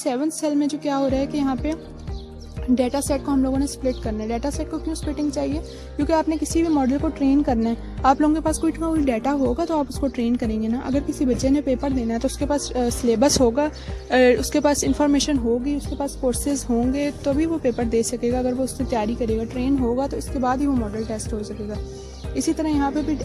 7th cell में जो क्या हो रहा है कि यहाँ पे डेटा सेट को हम लोगों ने स्प्लिट करना है। डेटा सेट को क्यों स्प्लिटिंग चाहिए? क्योंकि आपने किसी भी मॉडल को ट्रेन करना है, आप लोगों के पास कोई डाटा होगा तो आप उसको ट्रेन करेंगे ना। अगर किसी बच्चे ने पेपर देना है तो उसके पास सिलेबस होगा, उसके पास इंफॉर्मेशन होगी, उसके पास कोर्सेज होंगे, तो भी वो पेपर दे सकेगा। अगर वो उससे तैयारी करेगा, ट्रेन होगा, तो इसके बाद ही वो मॉडल टेस्ट हो सकेगा। इसी तरह यहाँ पे भी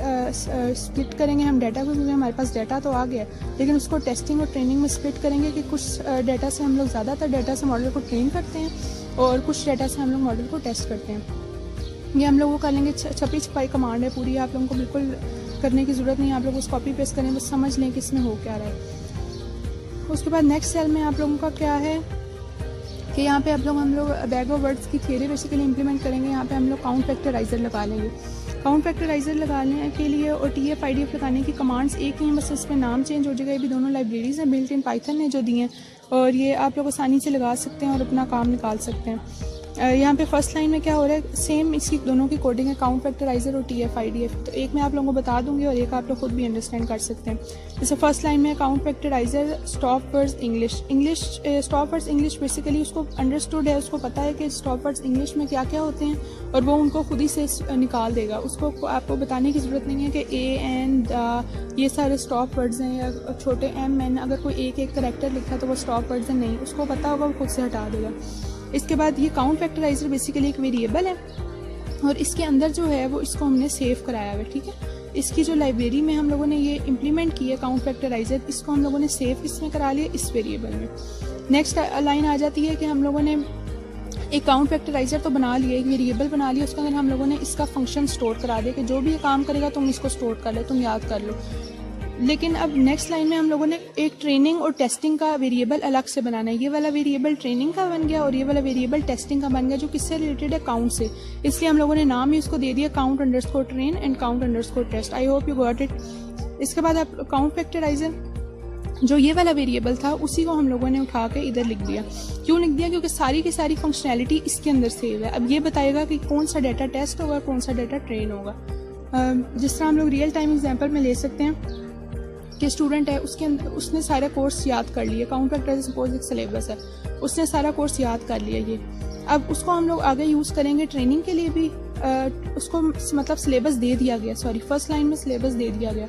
स्प्लिट करेंगे हम डाटा को, क्योंकि हमारे पास डाटा तो आ गया, लेकिन उसको टेस्टिंग और ट्रेनिंग में स्प्लिट करेंगे कि कुछ डाटा से हम लोग ज़्यादातर डाटा से मॉडल को ट्रेन करते हैं और कुछ डाटा से हम लोग मॉडल को टेस्ट करते हैं। ये हम लोग वो कर लेंगे। छपी छपाई कमांड है पूरी, आप लोगों को बिल्कुल करने की ज़रूरत नहीं है, आप लोग उसको कॉपी पेस्ट करें, बस समझ लें कि इसमें हो क्या रहा है। उसके बाद नेक्स्ट सेल में आप लोगों का क्या है कि यहाँ पे हम लोग बैग ऑफ वर्ड्स की थियरी बेसिकली इंप्लीमेंट करेंगे। यहाँ पे हम लोग काउंट फैक्टराइजर लगा लेंगे। काउंट फैक्टराइजर लगाने के लिए और TF IDF लगाने की कमांड्स एक ही हैं, बस इसमें नाम चेंज हो जाएगा। ये भी दोनों लाइब्रेरीज़ हैं बिल्ट इन पाइथन ने जो दी हैं, और ये आप लोग आसानी से लगा सकते हैं और अपना काम निकाल सकते हैं। यहाँ पे फर्स्ट लाइन में क्या हो रहा है, सेम इसकी दोनों की कोडिंग है, काउंट फैक्टराइजर और TF IDF। तो एक मैं आप लोगों को बता दूंगी और एक आप लोग खुद भी अंडरस्टैंड कर सकते हैं। जैसे फर्स्ट लाइन में count vectorizer stop words English stop words English basically उसको अंडरस्टूड है, उसको पता है कि स्टॉप वर्ड्स इंग्लिश में क्या क्या होते हैं और वो उनको खुद ही से निकाल देगा। उसको आपको बताने की ज़रूरत नहीं है कि A ये सारे स्टॉप वर्ड्स हैं या छोटे MN, अगर कोई एक करेक्टर लिखा तो वो स्टॉप वर्ड्स हैं, नहीं, उसको पता होगा, वो खुद से हटा देगा। इसके बाद ये काउंट फैक्टराइजर बेसिकली एक वेरिएबल है और इसके अंदर जो है वो इसको हमने सेव कराया हुआ है, ठीक है। इसकी जो लाइब्रेरी में हम लोगों ने ये इम्प्लीमेंट की है काउंट फैक्टराइजर, इसको हम लोगों ने सेव इसमें करा लिया, इस वेरिएबल में। नेक्स्ट लाइन आ जाती है कि हम लोगों ने एक काउंट फैक्टराइजर तो बना लिया, एक वेरिएबल बना लिया, उसके अंदर हम लोगों ने इसका फंक्शन स्टोर करा दिया कि जो भी ये काम करेगा तुम इसको स्टोर कर लो, तुम याद कर लो। लेकिन अब नेक्स्ट लाइन में हम लोगों ने एक ट्रेनिंग और टेस्टिंग का वेरिएबल अलग से बनाना है। ये वाला वेरिएबल ट्रेनिंग का बन गया और ये वाला वेरिएबल टेस्टिंग का बन गया, जो किससे रिलेटेड है, काउंट से। इसलिए हम लोगों ने नाम ही उसको दे दिया count underscore train and count underscore test. I hope you got it. इसके बाद आप काउंट फैक्टराइजर जो ये वाला वेरिएबल था उसी को हम लोगों ने उठा के इधर लिख दिया। क्यों लिख दिया? क्योंकि सारी की सारी फंक्शनैलिटी इसके अंदर सेव है। अब ये बताएगा कि कौन सा डाटा टेस्ट होगा, कौन सा डाटा ट्रेन होगा। जिस तरह हम लोग रियल टाइम एग्जाम्पल में ले सकते हैं कि स्टूडेंट है, उसके अंदर उसने सारा कोर्स याद कर लिया। काउंट फैक्टराइजर सपोज एक सिलेबस है, उसने सारा कोर्स याद कर लिया। ये अब उसको हम लोग आगे यूज़ करेंगे ट्रेनिंग के लिए भी। उसको मतलब सिलेबस दे दिया गया, सॉरी फर्स्ट लाइन में सिलेबस दे दिया गया।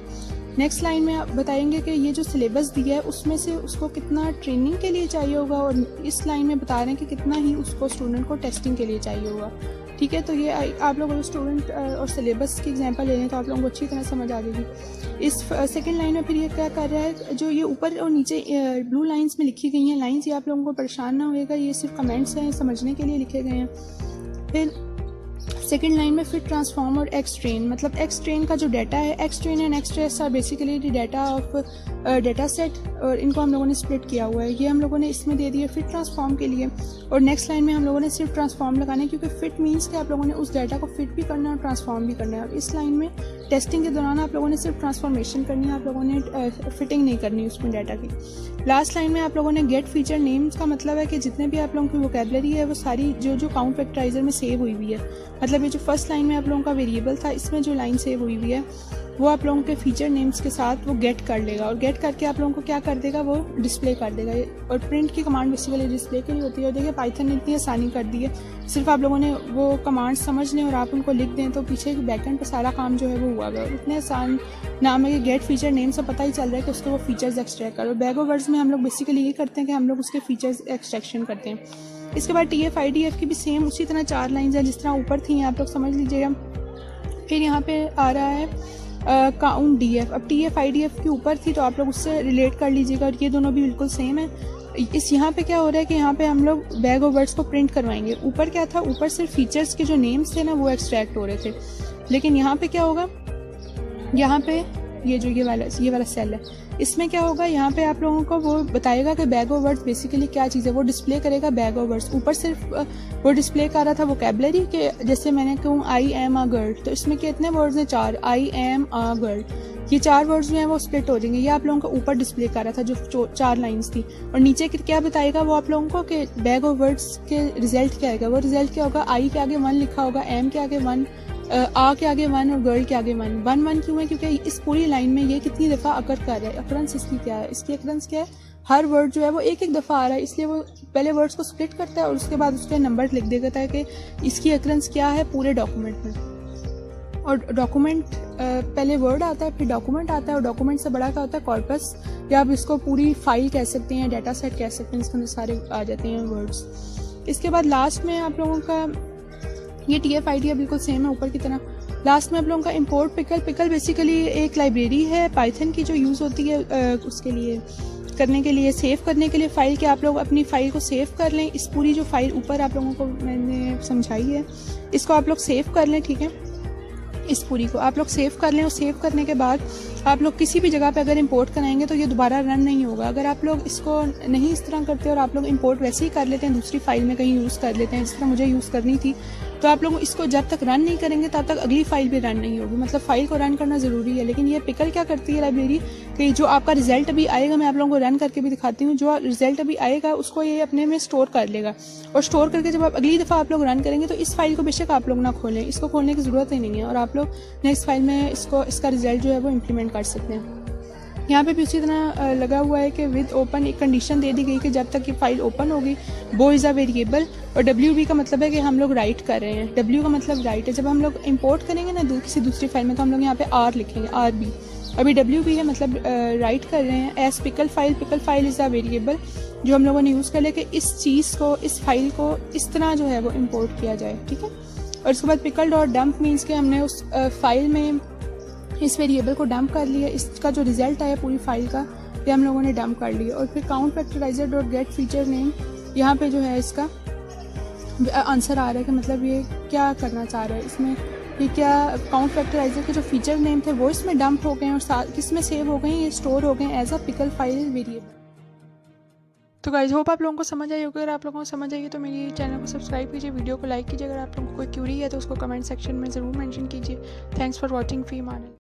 नेक्स्ट लाइन में आप बताएंगे कि ये जो सिलेबस दिया है उसमें से उसको कितना ट्रेनिंग के लिए चाहिए होगा, और इस लाइन में बता रहे हैं कि कितना ही उसको स्टूडेंट को टेस्टिंग के लिए चाहिए होगा, ठीक है। तो ये आप लोग अगर स्टूडेंट और सिलेबस की एग्जांपल ले लें तो आप लोगों को अच्छी तरह समझ आ जाएगी। इस सेकंड लाइन में फिर ये क्या कर रहा है, जो ये ऊपर और नीचे ब्लू लाइंस में लिखी गई हैं लाइंस, ये आप लोगों को परेशान ना होएगा, ये सिर्फ कमेंट्स हैं, समझने के लिए लिखे गए हैं। फिर सेकेंड लाइन में फिट ट्रांसफॉर्म और एक्स ट्रेन, मतलब एक्स ट्रेन का जो डाटा है, एक्स ट्रेन एंड एक्स ट्रेस are basically the data of data set, और इनको हम लोगों ने स्प्लिट किया हुआ है। ये हम लोगों ने इसमें दे दिया फिट ट्रांसफॉर्म के लिए। और नेक्स्ट लाइन में हम लोगों ने सिर्फ ट्रांसफॉर्म लगाना है, क्योंकि फिट मीन्स कि आप लोगों ने उस डाटा को फिट भी करना है और ट्रांसफॉर्म भी करना है। और इस लाइन में टेस्टिंग के दौरान आप लोगों ने सिर्फ ट्रांसफॉर्मेशन करनी है, आप लोगों ने फिटिंग नहीं करनी उसमें डाटा की। लास्ट लाइन में आप लोगों ने गेट फीचर नेम्स का मतलब है कि जितने भी आप लोगों की वोकैबुलरी है वो सारी जो काउंट फैक्टराइजर में सेव हुई हुई है, मतलब ये जो फर्स्ट लाइन में आप लोगों का वेरिएबल था इसमें जो लाइन सेव हुई हुई है वो आप लोगों के फीचर नेम्स के साथ वो गेट कर लेगा, और गेट करके आप लोगों को क्या कर देगा, वो डिस्प्ले कर देगा। और प्रिंट की कमांड बेसिकली डिस्प्ले के लिए होती है। और देखिए पाइथन ने इतनी आसानी कर दी है, सिर्फ आप लोगों ने वो कमांड समझ लें और आप उनको लिख दें तो पीछे बैकएंड पर सारा काम जो है वो हुआ है। इतने आसान नाम है कि गेट फीचर नेम से पता ही चल रहा है कि उसके वो फीचर्स एक्सट्रैक्ट करो। बैग ऑफ वर्ड्स में हम लोग बेसिकली ये करते हैं कि हम लोग उसके फीचर्स एक्सट्रैक्शन करते हैं। इसके बाद TF IDF की भी सेम उसी तरह 4 लाइन्स हैं जिस तरह ऊपर थी, आप लोग समझ लीजिएगा। फिर यहाँ पे आ रहा है काउंट DF। अब TF IDF के ऊपर थी तो आप लोग उससे रिलेट कर लीजिएगा, और ये दोनों भी बिल्कुल सेम है। इस यहाँ पे क्या हो रहा है कि यहाँ पे हम लोग बैग ऑफ वर्ड्स को प्रिंट करवाएंगे। ऊपर क्या था, ऊपर सिर्फ फीचर्स के जो नेम्स थे ना वो एक्सट्रैक्ट हो रहे थे, लेकिन यहाँ पे क्या होगा, यहाँ पे ये वाला सेल है, इसमें क्या होगा, यहाँ पे आप लोगों को वो बताएगा कि बैग ऑफ वर्ड्स बेसिकली क्या चीज़ है, वो डिस्प्ले करेगा बैग ऑफ वर्ड्स। ऊपर सिर्फ वो डिस्प्ले कर रहा था वोकैबुलरी के, जैसे मैंने कहूँ आई एम अ गर्ल, तो इसमें कितने वर्ड्स हैं, 4, आई एम अ गर्ल, ये 4 वर्ड्स जो हैं वो स्प्लिट हो जाएंगे। ये आप लोगों को ऊपर डिस्प्ले कर रहा था जो 4 लाइंस थी। और नीचे क्या बताएगा वो आप लोगों को कि बैग ऑफ वर्ड्स के रिजल्ट क्या आएगा। वो रिजल्ट क्या होगा, आई के आगे 1 लिखा होगा, एम के आगे 1, आ के आगे 1 और गर्ल के आगे 1 क्यों है, क्योंकि इस पूरी लाइन में ये कितनी दफ़ा अकर कर रहा है, अकरेंस इसकी क्या है, इसकी अकरेंस क्या है हर वर्ड जो है वो एक एक दफ़ा आ रहा है, इसलिए वो पहले वर्ड्स को स्प्लिट करता है और उसके बाद उसके नंबर लिख देता है कि इसकी अक्रेंस क्या है पूरे डॉक्यूमेंट में। और डॉक्यूमेंट पहले वर्ड आता है, फिर डॉक्यूमेंट आता है, और डॉक्यूमेंट से बड़ा क्या होता है कॉर्पस, या आप इसको पूरी फाइल कह सकते हैं, डाटा सेट कह सकते हैं, इसके अंदर सारे आ जाते हैं वर्ड्स। इसके बाद लास्ट में आप लोगों का ये TF-ID है, बिल्कुल सेम है ऊपर की तरह। लास्ट में आप लोगों का इंपोर्ट पिकल बेसिकली एक लाइब्रेरी है पाइथन की जो यूज़ होती है उसके लिए करने के लिए, सेव करने के लिए फाइल के आप लोग अपनी फाइल को सेव कर लें। इस पूरी जो फाइल ऊपर आप लोगों को मैंने समझाई है इसको आप लोग सेव कर लें, ठीक है। इस पूरी को आप लोग सेव कर लें और सेव करने के बाद आप लोग किसी भी जगह पे अगर इंपोर्ट कराएंगे तो ये दोबारा रन नहीं होगा। अगर आप लोग इसको नहीं इस तरह करते और आप लोग इंपोर्ट वैसे ही कर लेते हैं, दूसरी फाइल में कहीं यूज़ कर लेते हैं, जिस तरह मुझे यूज़ करनी थी, तो आप लोग इसको जब तक रन नहीं करेंगे तब तक अगली फाइल भी रन नहीं होगी। मतलब फाइल को रन करना ज़रूरी है। लेकिन ये पिकल क्या करती है लाइब्रेरी कि जो आपका रिजल्ट अभी आएगा, मैं आप लोगों को रन करके भी दिखाती हूँ, जो रिजल्ट अभी आएगा उसको ये अपने में स्टोर कर लेगा, और स्टोर करके जब आप अगली दफ़ा आप लोग रन करेंगे तो इस फाइल को बेशक आप लोग ना खोलें, इसको खोलने की ज़रूरत ही नहीं है, और आप लोग नेक्स्ट फाइल में इसका रिजल्ट जो है वो इम्प्लीमेंट कर सकते हैं। यहाँ पे भी उसी तरह लगा हुआ है कि विद ओपन एक कंडीशन दे दी गई कि जब तक ये फाइल ओपन होगी वो इज़ अ वेरिएबल, और WB का मतलब है कि हम लोग राइट कर रहे हैं, W का मतलब राइट है। जब हम लोग इंपोर्ट करेंगे ना किसी दूसरी फाइल में तो हम लोग यहाँ पे R लिखेंगे, RB। अभी WB है मतलब राइट कर रहे हैं। As pickle file is a variable, जो हम लोगों ने यूज़ कर लिया कि इस चीज़ को, इस फाइल को इस तरह जो है वो इम्पोर्ट किया जाए, ठीक है। और उसके बाद पिकल डॉट डंप मीन्स के हमने उस फाइल में इस वेरिएबल को डंप कर लिया, इसका जो रिजल्ट आया पूरी फाइल का ये हम लोगों ने डंप कर लिया। और फिर count vectorizer dot get feature name, यहाँ पे जो है इसका आंसर आ रहा है कि मतलब ये क्या करना चाह रहा है इसमें, ये क्या काउंट फैक्टराइजर के जो फीचर नेम थे वो इसमें डंप हो गए हैं और किस में सेव हो गए हैं, ये स्टोर हो गए as a pickle file variable. तो गाइज होप आप लोगों को समझ आई होगी। अगर आप लोगों को समझ आई तो मेरी चैनल को सब्सक्राइब कीजिए, वीडियो को लाइक कीजिए। अगर आप लोगों को कोई क्यूरी है तो उसको कमेंट सेक्शन में ज़रूर मेंशन कीजिए। Thanks for watching. फी मान।